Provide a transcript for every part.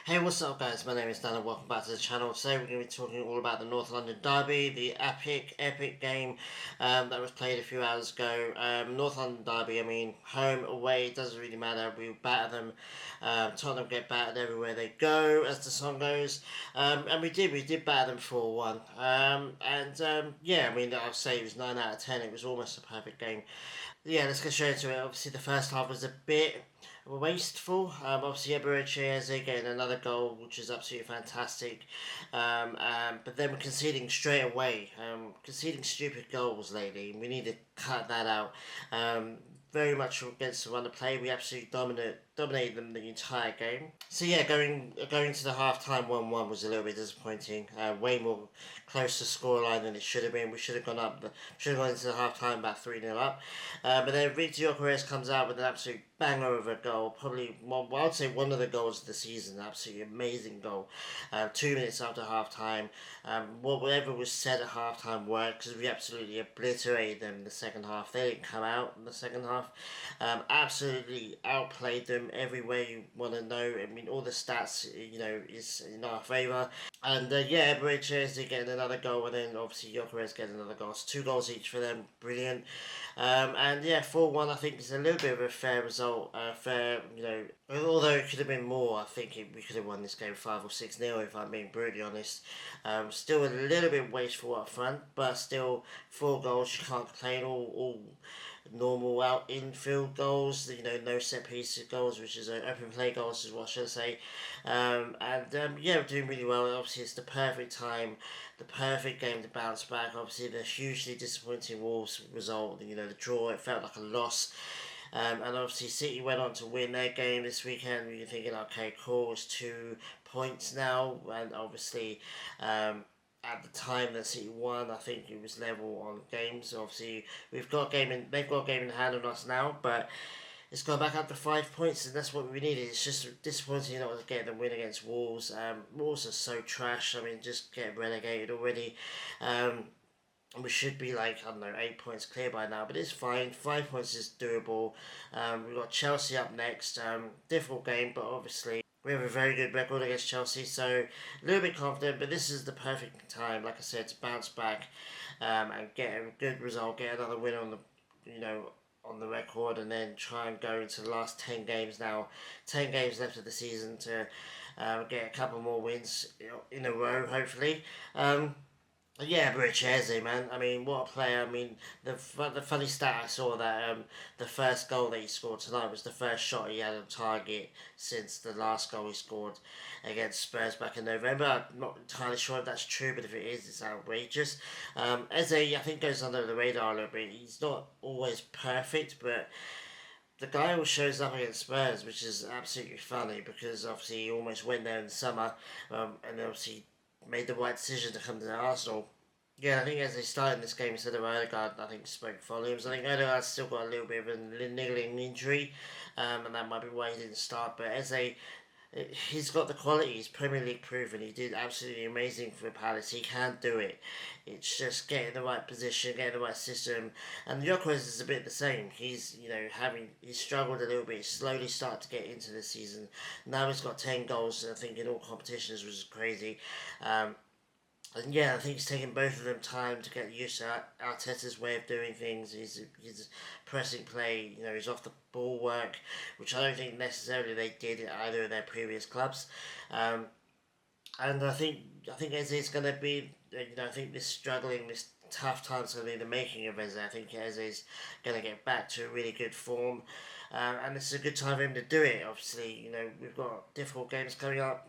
Hey, what's up, guys? My name is Dan, and welcome back to the channel. Today, we're going to be talking all about the North London Derby, the epic game that was played a few hours ago. North London Derby, I mean, home, away, it doesn't really matter. We batter them. Tottenham get battered everywhere they go, as the song goes. And we did batter them 4-1. Yeah, I mean, I'll say it was 9 out of 10. It was almost a perfect game. Yeah, let's get straight into it. Obviously, the first half was a bit wasteful. Obviously, Eberechi getting another goal, which is absolutely fantastic. But then we're conceding straight away. Conceding stupid goals lately. We need to cut that out. Very much against the run of play. We absolutely dominated them the entire game. So yeah, going to the half time 1-1 was a little bit disappointing. Way more close to scoreline than it should have been. We should have gone up. Should have gone into the half time about 3-0 up. But then Victor Gyökeres comes out with an absolute banger of a goal. Probably, well, I'd say one of the goals of the season. Absolutely amazing goal. 2 minutes after half time. Whatever was said at half time worked because we absolutely obliterated them in the second half. They didn't come out in the second half. Absolutely outplayed them every way you want to know. I mean, all the stats, is in our favour. And yeah, Bridges did get another goal, and then obviously Gyökeres getting another goal. So 2 goals each for them, brilliant. And yeah, 4-1 I think is a little bit of a fair result. Although it could have been more, I think we could have won this game 5 or 6-0 if I'm being brutally honest. Still a little bit wasteful up front, but still 4 goals, you can't complain. All normal out infield goals, no set piece goals, which is open play goals, is what I should say. Yeah, we're doing really well. Obviously, it's the perfect time, the perfect game to bounce back. Obviously, the hugely disappointing Wolves result, the draw, it felt like a loss. And obviously, City went on to win their game this weekend. You're thinking, okay, cool, it's 2 points now, and obviously, at the time that City won, I think it was level on games. Obviously, they've got a game in hand on us now, but it's gone back up to 5 points, and that's what we needed. It's just disappointing not getting the win against Wolves. Wolves are so trash. I mean, just get relegated already. We should be like, I don't know, 8 points clear by now, but it's fine. 5 points is doable. We've got Chelsea up next. Difficult game, but obviously we have a very good record against Chelsea, so a little bit confident, but this is the perfect time, like I said, to bounce back and get a good result, get another win on the record, and then try and go into the last 10 games now. 10 games left of the season to get a couple more wins in a row, hopefully. Yeah, Bridges, man. I mean, what a player. I mean, the funny stat I saw that the first goal that he scored tonight was the first shot he had on target since the last goal he scored against Spurs back in November. I'm not entirely sure if that's true, but if it is, it's outrageous. Eze, I think, goes under the radar a little bit. He's not always perfect, but the guy always shows up against Spurs, which is absolutely funny because obviously he almost went there in the summer, and obviously made the right decision to come to Arsenal. Yeah, I think as they started this game instead of Odegaard, I think spoke volumes. I think Odegaard's still got a little bit of a niggling injury, and that might be why he didn't start. But he's got the quality. He's Premier League proven. He did absolutely amazing for Palace. He can do it. It's just getting the right position, getting the right system. And Gyökeres is a bit the same. He's he's struggled a little bit. Slowly started to get into the season. Now he's got 10 goals. I think in all competitions, which is crazy. And yeah, I think it's taken both of them time to get used to Arteta's way of doing things. His pressing play, his off the ball work, which I don't think necessarily they did at either of their previous clubs. And I think Eze is going to be, I think this tough time is going to be the making of Eze. I think Eze is going to get back to a really good form, and it's a good time for him to do it. Obviously, we've got difficult games coming up.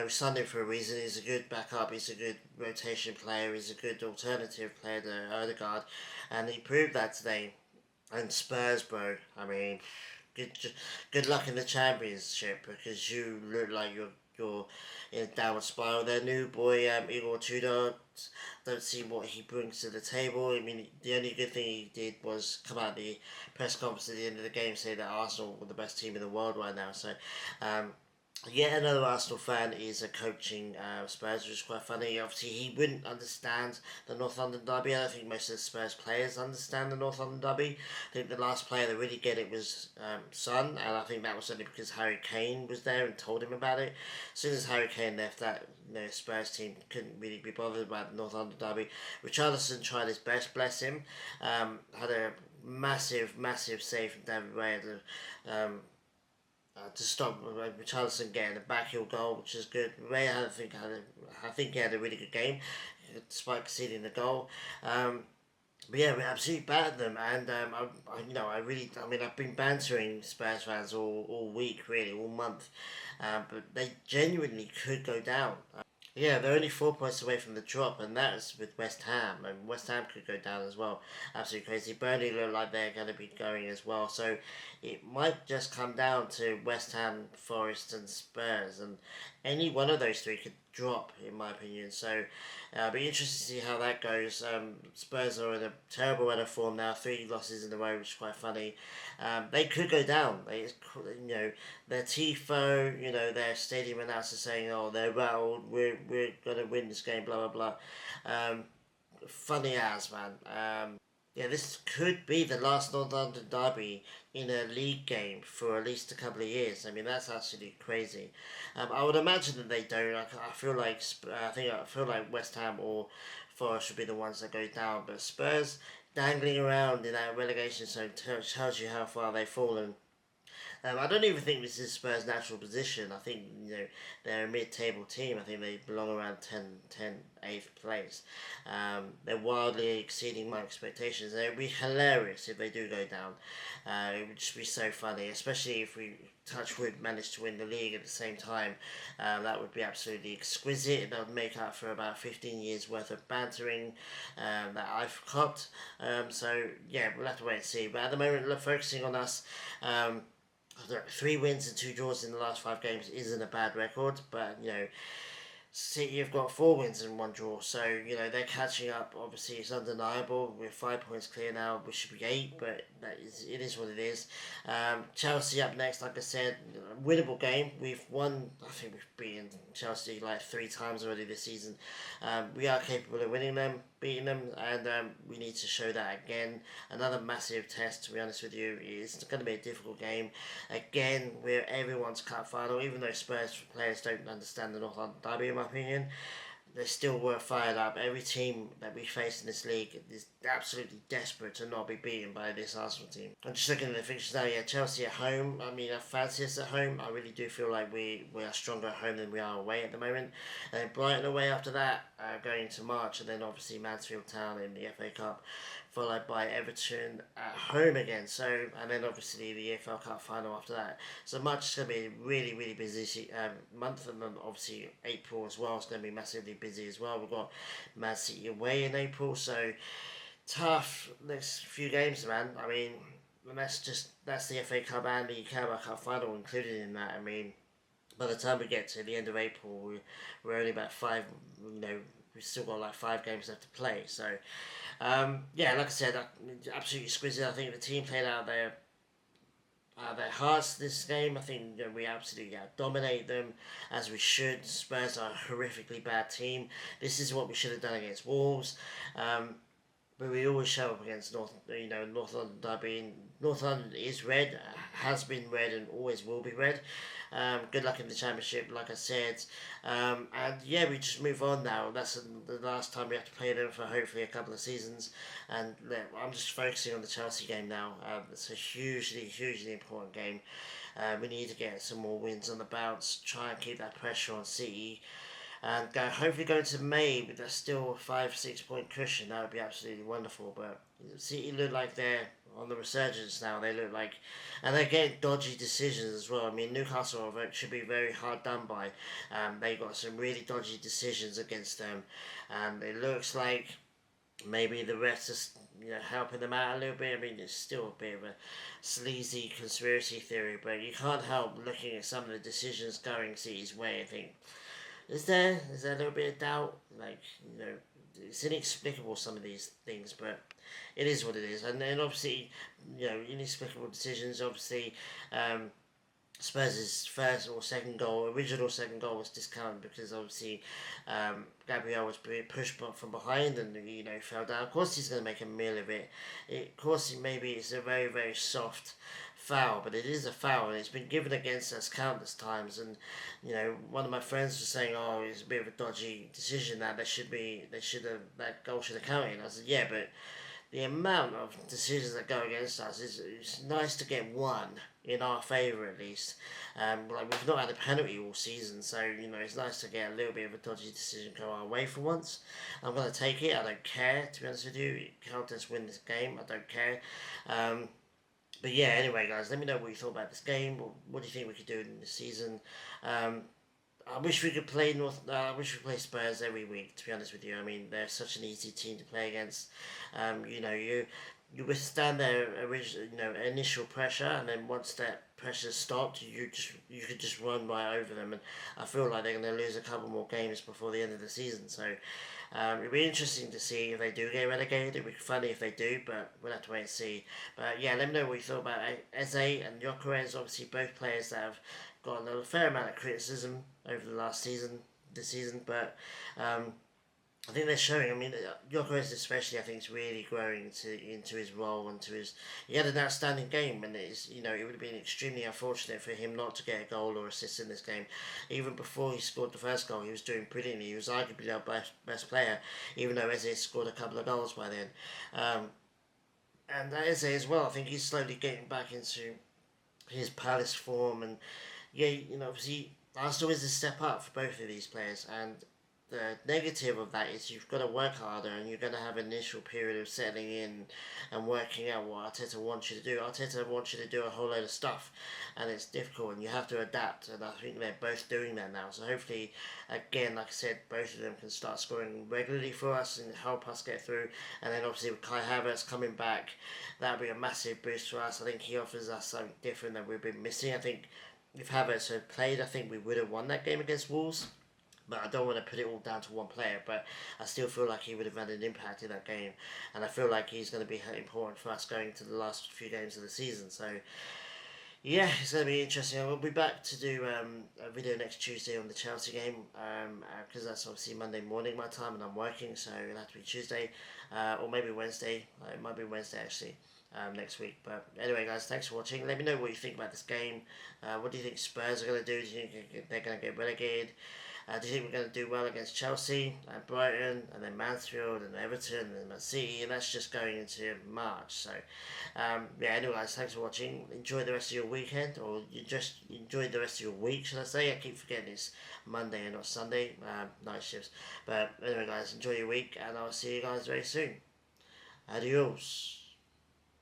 Sunday for a reason. He's a good backup. He's a good rotation player. He's a good alternative player to Odegaard, and he proved that today. And Spurs, bro. I mean, good luck in the championship because you look like you're in a downward spiral. Their new boy, Igor Tudor, don't see what he brings to the table. I mean, the only good thing he did was come out the press conference at the end of the game, say that Arsenal were the best team in the world right now. So. Yet another Arsenal fan is coaching Spurs, which is quite funny. Obviously, he wouldn't understand the North London derby. I don't think most of the Spurs players understand the North London derby. I think the last player that really get it was Son, and I think that was only because Harry Kane was there and told him about it. As soon as Harry Kane left, that Spurs team couldn't really be bothered about the North London derby. Richarlison tried his best, bless him. Had a massive save from David Raya to stop Richarlison getting a backheel goal, which is good. Ray, I think he had a really good game, despite conceding the goal. But yeah, we absolutely battered them, and I've been bantering Spurs fans all week, really, all month, but they genuinely could go down. Yeah, they're only 4 points away from the drop, and that's with West Ham, and West Ham could go down as well. Absolutely crazy. Burnley look like they're going to be going as well, so it might just come down to West Ham, Forest, and Spurs, and any one of those three could drop, in my opinion. So it'll be interesting to see how that goes. Spurs are in a terrible run of form now, 3 losses in a row, which is quite funny. They could go down. Their tifo, their stadium announcers saying, "Oh, they're rattled. We're gonna win this game." Blah blah blah. Funny as man. Yeah, this could be the last North London derby in a league game for at least a couple of years. I mean, that's absolutely crazy. I would imagine that they don't. I feel like I feel like West Ham or Forest should be the ones that go down, but Spurs dangling around in that relegation zone tells you how far they've fallen. I don't even think this is Spurs' natural position. I think they're a mid-table team. I think they belong around 8th place. They're wildly exceeding my expectations. It would be hilarious if they do go down. It would just be so funny, especially if we touch wood manage to win the league at the same time. That would be absolutely exquisite. That would make up for about 15 years worth of bantering that I've copped. So yeah, we'll have to wait and see. But at the moment, focusing on us. 3 wins and 2 draws in the last 5 games isn't a bad record, but City have got 4 wins and 1 draw, so they're catching up. Obviously, it's undeniable. We're 5 points clear now. We should be 8, but it is what it is. Chelsea up next, like I said, winnable game. We've won. I think we've beaten Chelsea like 3 times already this season. We are capable of beating them, and we need to show that again. Another massive test, to be honest with you. It's going to be a difficult game. Again, we're everyone's cup final, even though Spurs players don't understand the North London derby, in my opinion. They still were fired up. Every team that we face in this league is absolutely desperate to not be beaten by this Arsenal team. I'm just looking at the fixtures now. Yeah, Chelsea at home. I mean, I fancy us at home. I really do feel like we are stronger at home than we are away at the moment. And then Brighton away after that, going into March, and then obviously Mansfield Town in the FA Cup, followed by Everton at home again. So, and then obviously the EFL Cup final after that. So March is going to be a really busy month, and then obviously April as well is going to be massively busy as well. We've got Man City away in April, so tough next few games, man. I mean, that's the FA Cup and the Carabao Cup final included in that. I mean, by the time we get to the end of April, we're only about 5. We've still got like 5 games left to play. So, yeah, like I said, absolutely exquisite. I think the team played out their hearts this game. I think we absolutely dominate them as we should. Spurs are a horrifically bad team. This is what we should have done against Wolves. But we always show up against North London derby. North London is red, has been red, and always will be red. Good luck in the championship, like I said. And yeah, we just move on now. That's the last time we have to play them for hopefully a couple of seasons. And I'm just focusing on the Chelsea game now. It's a hugely important game. We need to get some more wins on the bounce, try and keep that pressure on City, and hopefully go into May with a still 5-6 point cushion. That would be absolutely wonderful. But City look like they're on the resurgence now. They look like, and they're getting dodgy decisions as well. I mean, Newcastle should be very hard done by. They got some really dodgy decisions against them, and it looks like maybe the refs are helping them out a little bit. I mean, it's still a bit of a sleazy conspiracy theory, but you can't help looking at some of the decisions going City's way and think, is there a little bit of doubt? Like, it's inexplicable, some of these things, but it is what it is. And then obviously, inexplicable decisions. Obviously, Spurs' first or second goal, original second goal, was discounted because obviously Gabriel was being pushed from behind and fell down. Of course, he's going to make a meal of it. Of course, maybe it's a very very soft foul, but it is a foul and it's been given against us countless times. And one of my friends was saying, "Oh, it's a bit of a dodgy decision that that goal should have counted." And I said, "Yeah, but." The amount of decisions that go against us is it's nice to get one in our favour at least. Like we've not had a penalty all season, so it's nice to get a little bit of a dodgy decision go our way for once. I'm gonna take it. I don't care, to be honest with you. It helped us win this game. I don't care. Um, but yeah, anyway, guys, let me know what you thought about this game. What do you think we could do in this season? Um, I wish we could play I wish we play Spurs every week. To be honest with you, I mean they're such an easy team to play against. You withstand their original, initial pressure, and then once that pressure stopped, you could just run right over them. And I feel like they're going to lose a couple more games before the end of the season. So it'll be interesting to see if they do get relegated. It'll be funny if they do, but we'll have to wait and see. But yeah, let me know what you thought about Eze and Gyökeres. Obviously, both players that have gotten a fair amount of criticism over the this season, but I think they're showing. I mean, Gyökeres especially, I think, is really growing into his role and to his. He had an outstanding game, and it would have been extremely unfortunate for him not to get a goal or assist in this game. Even before he scored the first goal, he was doing brilliantly. He was arguably our best player, even though Eze scored a couple of goals by then. Um, and Eze as well, I think he's slowly getting back into his Palace form, and yeah, obviously Arsenal is a step up for both of these players, and the negative of that is you've got to work harder and you're going to have an initial period of settling in and working out what Arteta wants you to do. Arteta wants you to do a whole load of stuff and it's difficult and you have to adapt, and I think they're both doing that now. So hopefully, again, like I said, both of them can start scoring regularly for us and help us get through. And then obviously with Kai Havertz coming back, that'll be a massive boost for us. I think he offers us something different that we've been missing. I think if Havertz had played, I think we would have won that game against Wolves. But I don't want to put it all down to one player. But I still feel like he would have had an impact in that game, and I feel like he's going to be important for us going to the last few games of the season. So yeah, it's going to be interesting. We'll be back to do a video next Tuesday on the Chelsea game because that's obviously Monday morning my time and I'm working, so it'll have to be Tuesday or maybe Wednesday. It might be Wednesday actually. Next week. But anyway, guys, thanks for watching. Let me know what you think about this game. What do you think Spurs are going to do? Do you think they're going to get relegated? Do you think we're going to do well against Chelsea, and Brighton, and then Mansfield, and Everton, and Man City? And that's just going into March. So, yeah, anyway, guys, thanks for watching. Enjoy the rest of your weekend, or you just enjoy the rest of your week, should I say? I keep forgetting it's Monday and not Sunday, night shifts. But anyway, guys, enjoy your week, and I'll see you guys very soon. Adios.